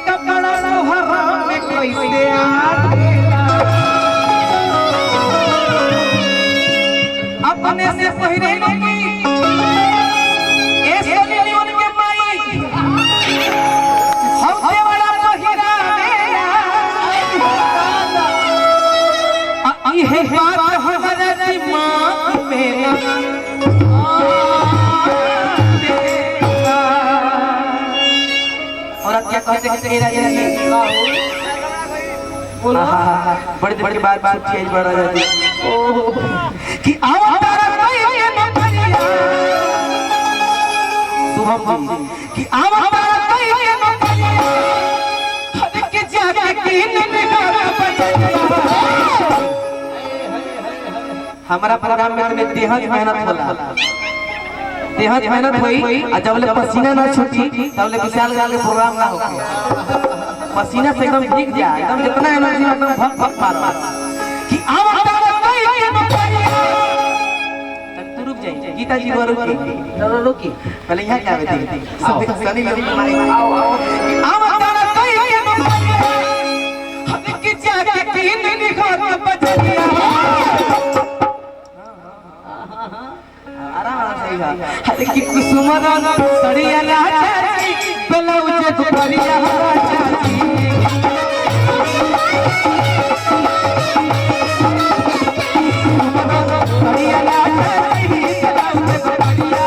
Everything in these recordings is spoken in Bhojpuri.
कपड़ा लोहरा में कैसे आवेला अपने से पहिरे लगी ए सलियोन के माई हम देवड़ा पहिरा देला इहे बात हमारा दिमाग में क्या कहते हैं तेरा जैसे बड़े बड़े बात चीज बढ़ रहा है कि अवतार कइए नमरिया शुभम जी कि अवतार कइए नमरिया हद के जाके किन निगाह बचैया हमारा प्रोग्राम में तुम्हें बेहद मेहनत होला बेहद मेहनत हुई और जब ले पसीना ना छूटी तब ले विशाल गाल के प्रोग्राम ना हो पसीना से एकदम भीग जाए एकदम जितना एनर्जी एकदम भग भग मार कि अवतार कइए नमरिया तब तू रुक जाइए गीता जी वो रुकी पहले यहां क्या बैठी सनी मेरी माई आओ अवतार कइए नमरिया हद के जाके किन निगाह बचैया हरे की कुसुमरा सड़िया चाची ब्लाउज दुपरिया चाची सड़िया चाची ब्लाउज दुपरिया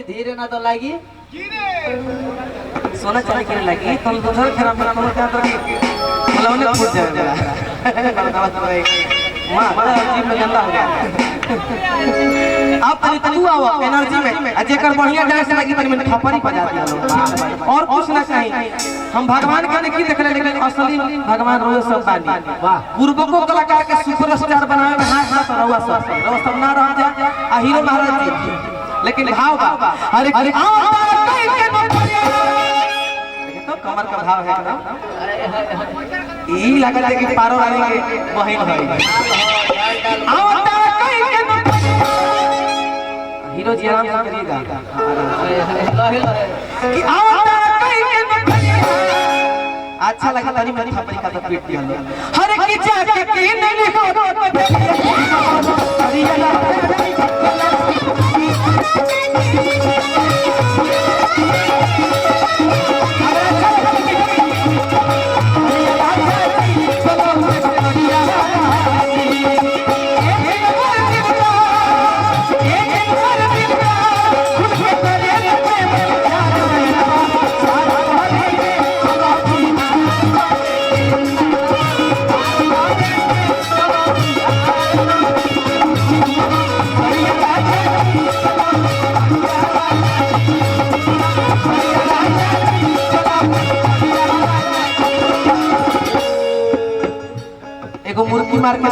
धीरे ना तो लगी सोना चांदी के लगी तो दूसरा खराब में तो क्या तो मतलब उन्हें फूट जाएगा मां बड़ा अजीब में गंदा हो गया आप तू आओ एनर्जी में जेकर बढ़िया डांस लगी तनी में थप्पड़ी बजा दिया और कुछ ना चाहिए हम भगवान के नहीं देख ले लेकिन असली भगवान रोज सब बानी वाह पूर्व को कलाकार के सुपरस्टार बनावे में हाथ हाथ रहुआ सब ना रह जा आ हीरो महाराज जी लेकिन भाव बा अरे तो कमर का भाव है एकदम ई लगल है कि पारो वाली के बहन है हीरो जी आराम से करिएगा कि अच्छा लगा तनी मनी थप्पड़ी का तो पीट दिया हर की जाके के नहीं हो एगो मुर्गी मार के